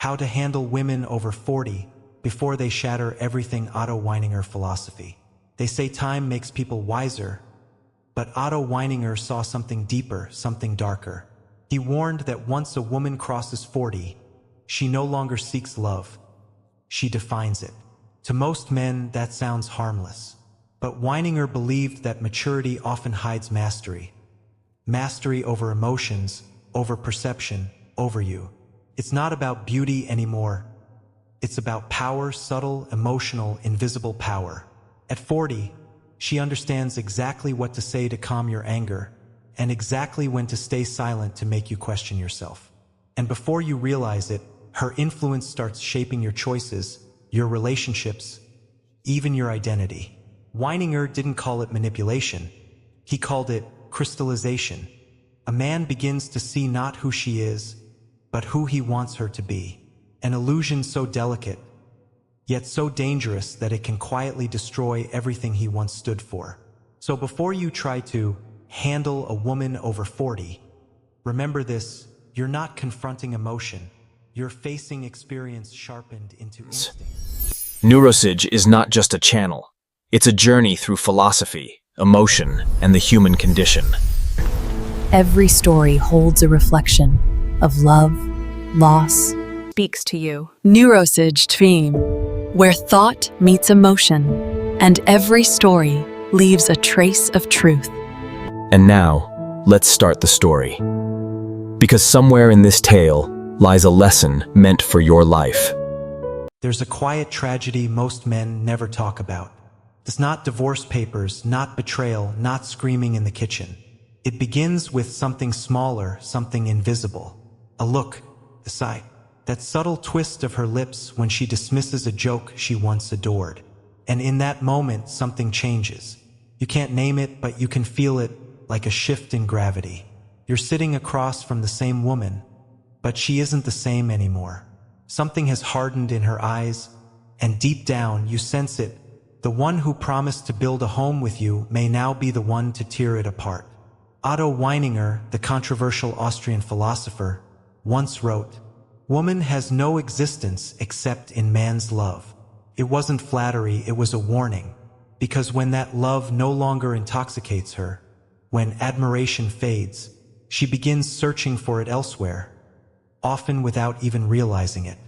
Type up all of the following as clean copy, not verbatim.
How to Handle Women Over 40 Before They Shatter Everything. Otto Weininger philosophy. They say time makes people wiser, but Otto Weininger saw something deeper, something darker. He warned that once a woman crosses 40, she no longer seeks love. She defines it. To most men, that sounds harmless. But Weininger believed that maturity often hides mastery. Mastery over emotions, over perception, over you. It's not about beauty anymore. It's about power, subtle, emotional, invisible power. At 40, she understands exactly what to say to calm your anger, and exactly when to stay silent to make you question yourself. And before you realize it, her influence starts shaping your choices, your relationships, even your identity. Weininger didn't call it manipulation. He called it crystallization. A man begins to see not who she is, but who he wants her to be. An illusion so delicate, yet so dangerous that it can quietly destroy everything he once stood for. So before you try to handle a woman over 40, remember this: you're not confronting emotion, you're facing experience sharpened into instinct. Neurosage is not just a channel. It's a journey through philosophy, emotion, and the human condition. Every story holds a reflection of love, loss, speaks to you. Neurosage theme, where thought meets emotion, and every story leaves a trace of truth. And now, let's start the story. Because somewhere in this tale lies a lesson meant for your life. There's a quiet tragedy most men never talk about. It's not divorce papers, not betrayal, not screaming in the kitchen. It begins with something smaller, something invisible. A look, a sigh, that subtle twist of her lips when she dismisses a joke she once adored. And in that moment, something changes. You can't name it, but you can feel it, like a shift in gravity. You're sitting across from the same woman, but she isn't the same anymore. Something has hardened in her eyes, and deep down you sense it. The one who promised to build a home with you may now be the one to tear it apart. Otto Weininger, the controversial Austrian philosopher, once wrote, "Woman has no existence except in man's love." It wasn't flattery, it was a warning. Because when that love no longer intoxicates her, when admiration fades, she begins searching for it elsewhere, often without even realizing it.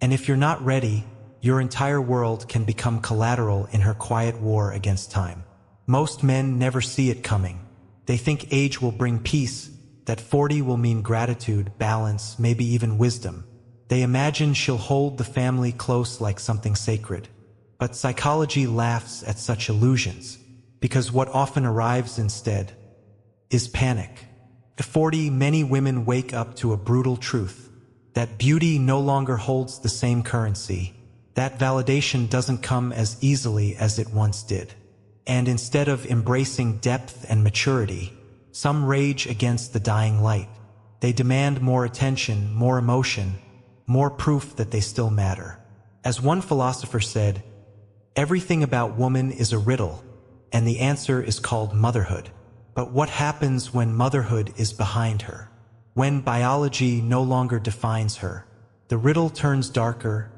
And if you're not ready, your entire world can become collateral in her quiet war against time. Most men never see it coming. They think age will bring peace, that 40 will mean gratitude, balance, maybe even wisdom. They imagine she'll hold the family close like something sacred. But psychology laughs at such illusions, because what often arrives instead is panic. At 40, many women wake up to a brutal truth, that beauty no longer holds the same currency. That validation doesn't come as easily as it once did. And instead of embracing depth and maturity, some rage against the dying light. They demand more attention, more emotion, more proof that they still matter. As one philosopher said, everything about woman is a riddle, and the answer is called motherhood. But what happens when motherhood is behind her? When biology no longer defines her, the riddle turns darker,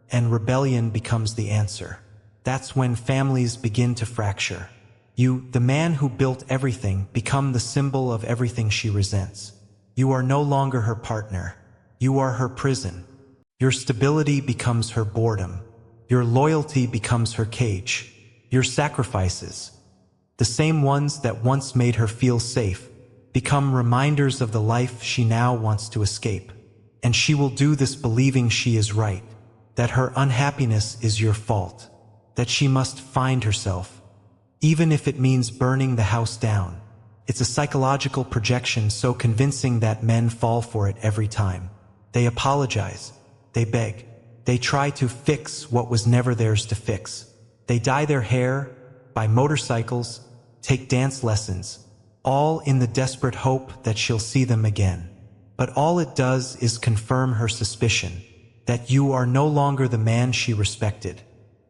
and rebellion becomes the answer. That's when families begin to fracture. You, the man who built everything, become the symbol of everything she resents. You are no longer her partner. You are her prison. Your stability becomes her boredom. Your loyalty becomes her cage. Your sacrifices, the same ones that once made her feel safe, become reminders of the life she now wants to escape. And she will do this believing she is right, that her unhappiness is your fault, that she must find herself, even if it means burning the house down. It's a psychological projection so convincing that men fall for it every time. They apologize, they beg, they try to fix what was never theirs to fix. They dye their hair, buy motorcycles, take dance lessons, all in the desperate hope that she'll see them again. But all it does is confirm her suspicion, that you are no longer the man she respected.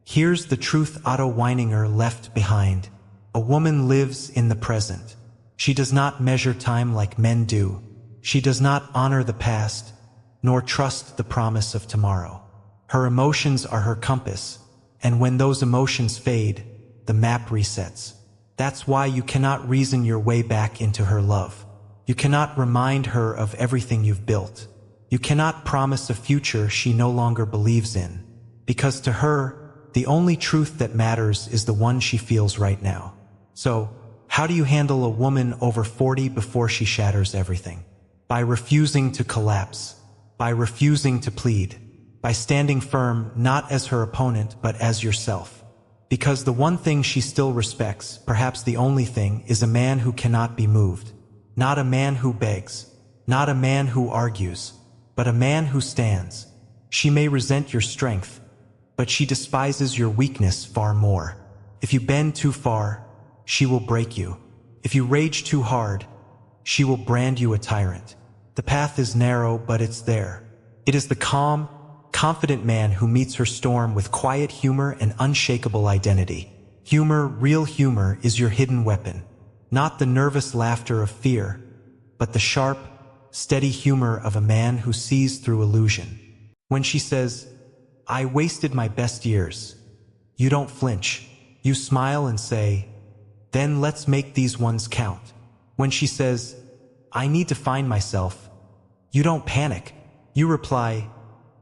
Here's the truth Otto Weininger left behind. A woman lives in the present. She does not measure time like men do. She does not honor the past. nor trust the promise of tomorrow. Her emotions are her compass, and when those emotions fade, the map resets. That's why you cannot reason your way back into her love. You cannot remind her of everything you've built. You cannot promise a future she no longer believes in, because to her, the only truth that matters is the one she feels right now. So, how do you handle a woman over 40 before she shatters everything? By refusing to collapse, by refusing to plead, by standing firm not as her opponent but as yourself. Because the one thing she still respects, perhaps the only thing, is a man who cannot be moved. Not a man who begs, not a man who argues, but a man who stands. She may resent your strength, but she despises your weakness far more. If you bend too far, she will break you. If you rage too hard, she will brand you a tyrant. The path is narrow, but it's there. It is the calm, confident man who meets her storm with quiet humor and unshakable identity. Humor, real humor, is your hidden weapon. Not the nervous laughter of fear, but the sharp, steady humor of a man who sees through illusion. When she says, "I wasted my best years," you don't flinch. You smile and say, "Then let's make these ones count." When she says, "I need to find myself," you don't panic. You reply,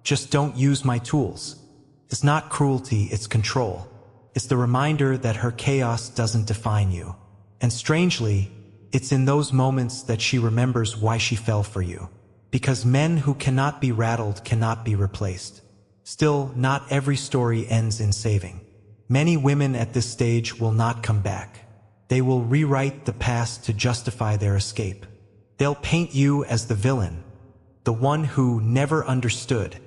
"Just don't use my tools." It's not cruelty, it's control. It's the reminder that her chaos doesn't define you. And strangely, it's in those moments that she remembers why she fell for you. Because men who cannot be rattled cannot be replaced. Still, not every story ends in saving. Many women at this stage will not come back. They will rewrite the past to justify their escape. They'll paint you as the villain, the one who never understood,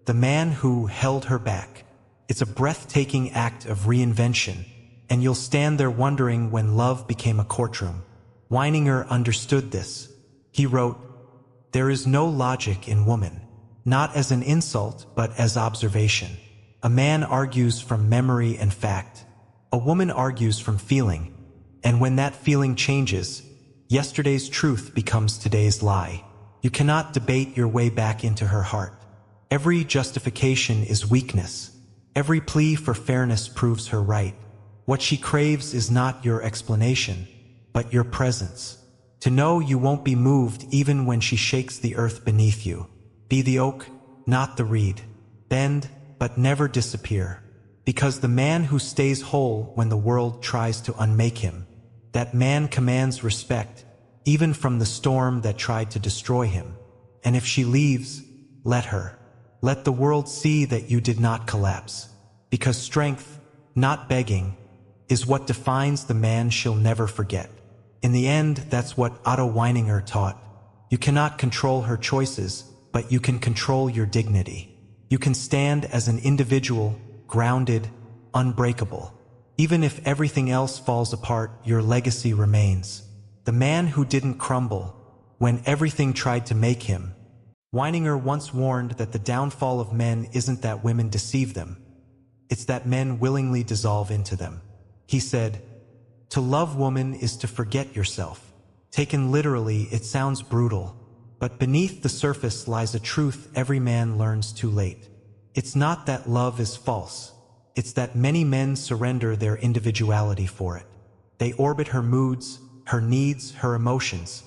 the man who held her back. It's a breathtaking act of reinvention, and you'll stand there wondering when love became a courtroom. Weininger understood this. He wrote, "There is no logic in woman, not as an insult but as observation. A man argues from memory and fact. A woman argues from feeling, and when that feeling changes, yesterday's truth becomes today's lie. You cannot debate your way back into her heart. Every justification is weakness. Every plea for fairness proves her right. What she craves is not your explanation, but your presence. To know you won't be moved even when she shakes the earth beneath you. Be the oak, not the reed. Bend, but never disappear. Because the man who stays whole when the world tries to unmake him, that man commands respect, even from the storm that tried to destroy him. And if she leaves, let her. Let the world see that you did not collapse. Because strength, not begging, is what defines the man she'll never forget. In the end, that's what Otto Weininger taught. You cannot control her choices, but you can control your dignity. You can stand as an individual, grounded, unbreakable. Even if everything else falls apart, your legacy remains. The man who didn't crumble when everything tried to make him. Weininger once warned that the downfall of men isn't that women deceive them. It's that men willingly dissolve into them. He said, "To love woman is to forget yourself." Taken literally, it sounds brutal, but beneath the surface lies a truth every man learns too late. It's not that love is false. It's that many men surrender their individuality for it. They orbit her moods, her needs, her emotions,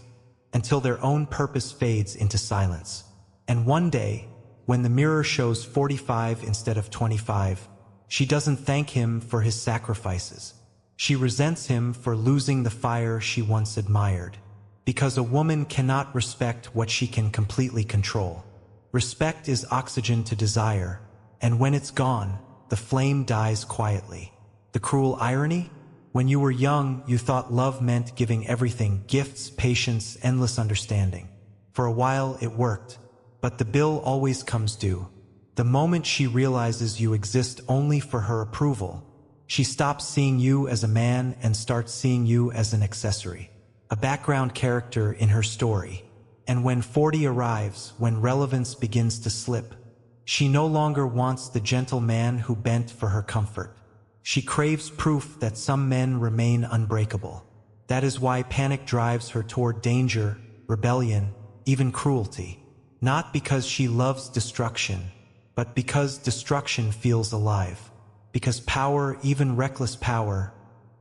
until their own purpose fades into silence. And one day, when the mirror shows 45 instead of 25, she doesn't thank him for his sacrifices. She resents him for losing the fire she once admired. Because a woman cannot respect what she can completely control. Respect is oxygen to desire, and when it's gone, the flame dies quietly. The cruel irony? When you were young, you thought love meant giving everything: gifts, patience, endless understanding. For a while, it worked, but the bill always comes due. The moment she realizes you exist only for her approval, she stops seeing you as a man and starts seeing you as an accessory, a background character in her story. And when 40 arrives, when relevance begins to slip, she no longer wants the gentle man who bent for her comfort. She craves proof that some men remain unbreakable. That is why panic drives her toward danger, rebellion, even cruelty. Not because she loves destruction, but because destruction feels alive. Because power, even reckless power,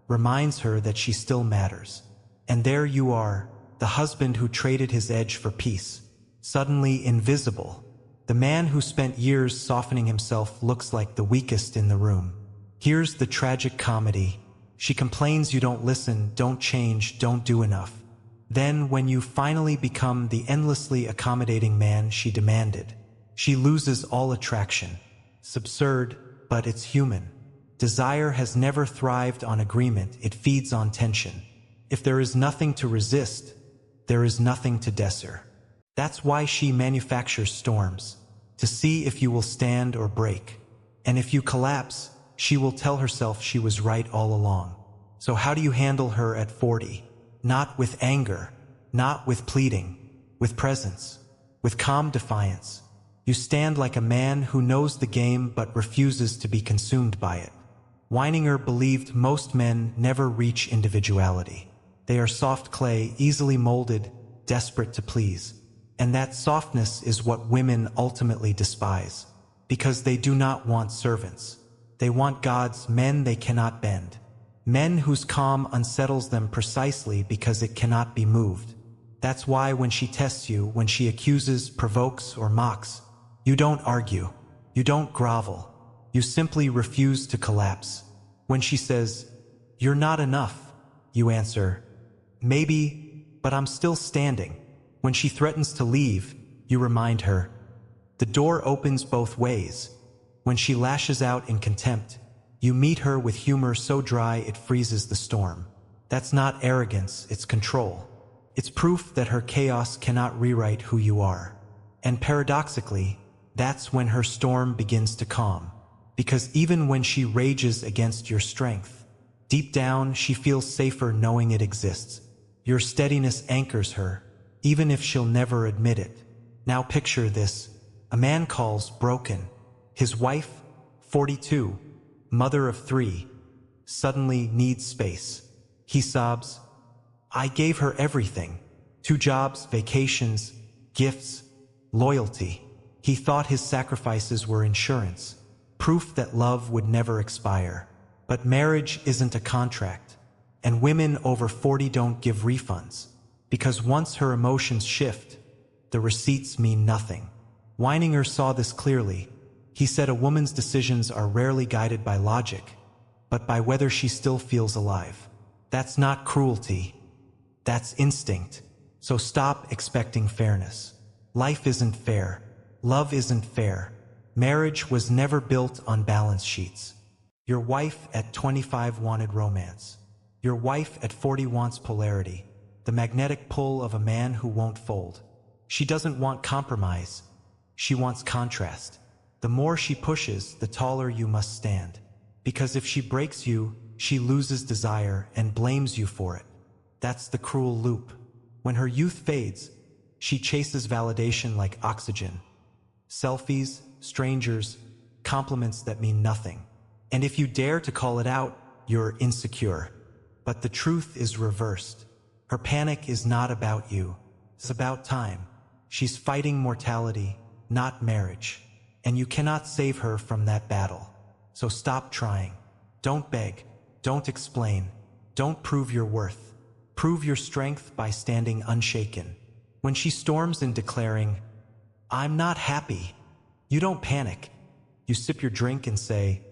reminds her that she still matters. And there you are, the husband who traded his edge for peace, suddenly invisible. The man who spent years softening himself looks like the weakest in the room. Here's the tragic comedy. She complains you don't listen, don't change, don't do enough. Then, when you finally become the endlessly accommodating man she demanded, she loses all attraction. It's absurd, but it's human. Desire has never thrived on agreement, it feeds on tension. If there is nothing to resist, there is nothing to desert. That's why she manufactures storms, to see if you will stand or break. And if you collapse, she will tell herself she was right all along. So how do you handle her at 40? Not with anger, not with pleading, with presence, with calm defiance. You stand like a man who knows the game but refuses to be consumed by it. Weininger believed most men never reach individuality. They are soft clay, easily molded, desperate to please. And that softness is what women ultimately despise, because they do not want servants. They want gods, men they cannot bend. Men whose calm unsettles them precisely because it cannot be moved. That's why when she tests you, when she accuses, provokes, or mocks, you don't argue, you don't grovel, you simply refuse to collapse. When she says, "You're not enough," you answer, "Maybe, but I'm still standing." When she threatens to leave, you remind her, "The door opens both ways." When she lashes out in contempt, you meet her with humor so dry it freezes the storm. That's not arrogance, it's control. It's proof that her chaos cannot rewrite who you are. And paradoxically, that's when her storm begins to calm. Because even when she rages against your strength, deep down she feels safer knowing it exists. Your steadiness anchors her, even if she'll never admit it. Now picture this. A man calls broken. His wife, 42, mother of 3, suddenly needs space. He sobs, "I gave her everything. 2 jobs, vacations, gifts, loyalty." He thought his sacrifices were insurance, proof that love would never expire. But marriage isn't a contract, and women over 40 don't give refunds, because once her emotions shift, the receipts mean nothing. Weininger saw this clearly. He said a woman's decisions are rarely guided by logic, but by whether she still feels alive. That's not cruelty. That's instinct. So stop expecting fairness. Life isn't fair. Love isn't fair. Marriage was never built on balance sheets. Your wife at 25 wanted romance. Your wife at 40 wants polarity, the magnetic pull of a man who won't fold. She doesn't want compromise. She wants contrast. The more she pushes, the taller you must stand. Because if she breaks you, she loses desire and blames you for it. That's the cruel loop. When her youth fades, she chases validation like oxygen. Selfies, strangers, compliments that mean nothing. And if you dare to call it out, you're insecure. But the truth is reversed. Her panic is not about you. It's about time. She's fighting mortality, not marriage. And you cannot save her from that battle. So stop trying. Don't beg. Don't explain. Don't prove your worth. Prove your strength by standing unshaken. When she storms in declaring, "I'm not happy," you don't panic. You sip your drink and say,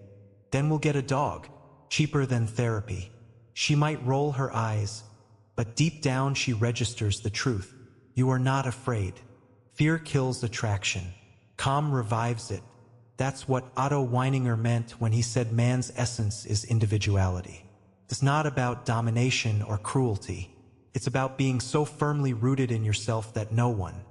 "Then we'll get a dog, cheaper than therapy." She might roll her eyes, but deep down she registers the truth. You are not afraid. Fear kills attraction. Calm revives it. That's what Otto Weininger meant when he said man's essence is individuality. It's not about domination or cruelty. It's about being so firmly rooted in yourself that no one,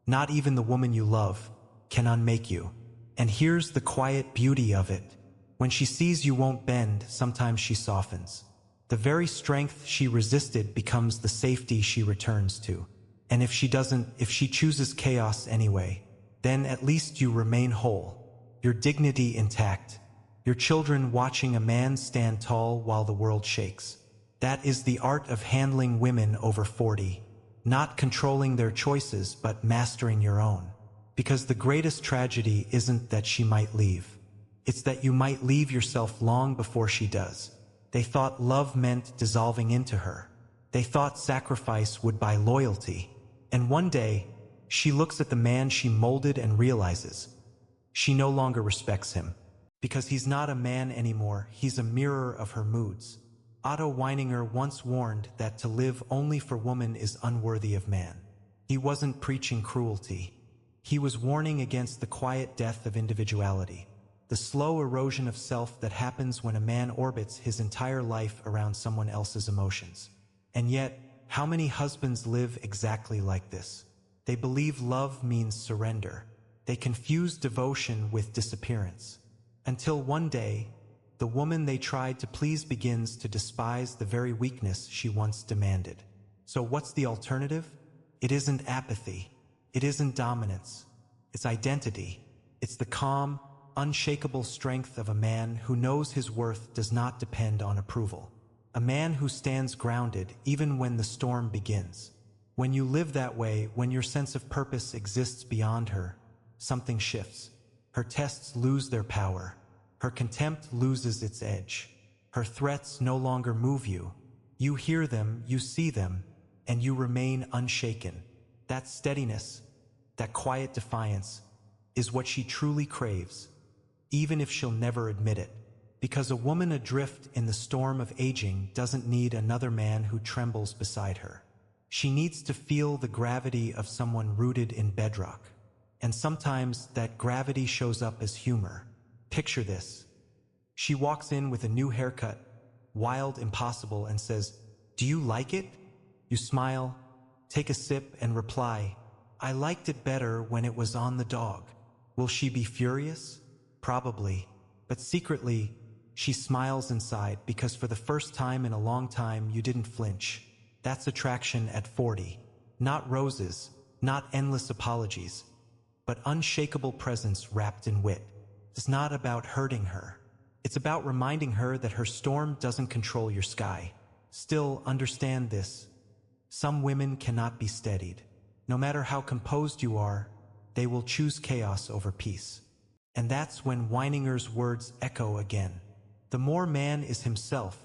not even the woman you love, can unmake you. And here's the quiet beauty of it. When she sees you won't bend, sometimes she softens. The very strength she resisted becomes the safety she returns to. And if she chooses chaos anyway, then at least you remain whole, your dignity intact, your children watching a man stand tall while the world shakes. That is the art of handling women over 40. not controlling their choices but mastering your own. Because the greatest tragedy isn't that she might leave. It's that you might leave yourself long before she does. They thought love meant dissolving into her. They thought sacrifice would buy loyalty. And one day, she looks at the man she molded and realizes she no longer respects him. Because he's not a man anymore, he's a mirror of her moods. Otto Weininger once warned that to live only for woman is unworthy of man. He wasn't preaching cruelty. He was warning against the quiet death of individuality, the slow erosion of self that happens when a man orbits his entire life around someone else's emotions. And yet, how many husbands live exactly like this? They believe love means surrender. They confuse devotion with disappearance. Until one day, the woman they tried to please begins to despise the very weakness she once demanded. So what's the alternative? It isn't apathy. It isn't dominance. It's identity. It's the calm, unshakable strength of a man who knows his worth does not depend on approval. A man who stands grounded even when the storm begins. When you live that way, when your sense of purpose exists beyond her, something shifts. Her tests lose their power. Her contempt loses its edge. Her threats no longer move you. You hear them, you see them, and you remain unshaken. That steadiness, that quiet defiance, is what she truly craves, even if she'll never admit it. Because a woman adrift in the storm of aging doesn't need another man who trembles beside her. She needs to feel the gravity of someone rooted in bedrock. And sometimes that gravity shows up as humor. Picture this. She walks in with a new haircut, wild, impossible, and says, "Do you like it?" You smile, take a sip, and reply, "I liked it better when it was on the dog." Will she be furious? Probably. But secretly, she smiles inside because for the first time in a long time you didn't flinch. That's attraction at 40. Not roses, not endless apologies, but unshakable presence wrapped in wit. It's not about hurting her. It's about reminding her that her storm doesn't control your sky. Still, understand this. Some women cannot be steadied. No matter how composed you are, they will choose chaos over peace. And that's when Weininger's words echo again. The more man is himself,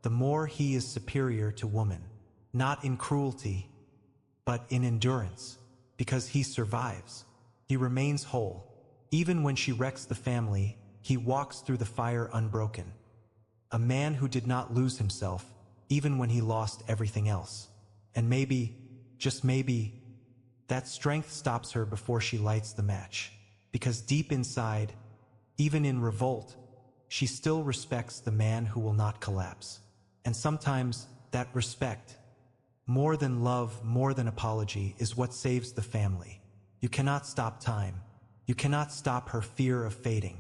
the more he is superior to woman. Not in cruelty, but in endurance. Because he survives. He remains whole. Even when she wrecks the family, he walks through the fire unbroken. A man who did not lose himself, even when he lost everything else. And maybe, just maybe, that strength stops her before she lights the match. Because deep inside, even in revolt, she still respects the man who will not collapse. And sometimes that respect, more than love, more than apology, is what saves the family. You cannot stop time. You cannot stop her fear of fading.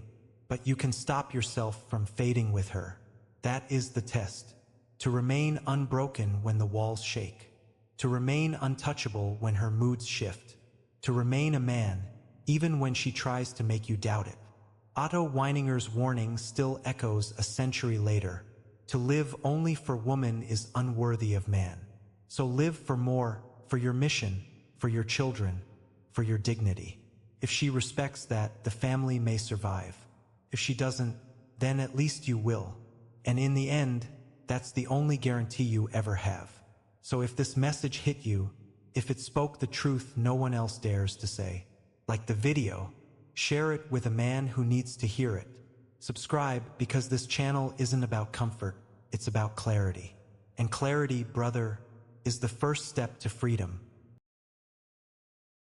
But you can stop yourself from fading with her. That is the test. To remain unbroken when the walls shake. To remain untouchable when her moods shift. To remain a man, even when she tries to make you doubt it. Otto Weininger's warning still echoes a century later. To live only for woman is unworthy of man. So live for more, for your mission, for your children, for your dignity. If she respects that, the family may survive. If she doesn't, then at least you will. And in the end, that's the only guarantee you ever have. So if this message hit you, if it spoke the truth no one else dares to say, like the video, share it with a man who needs to hear it. Subscribe because this channel isn't about comfort, it's about clarity. And clarity, brother, is the first step to freedom.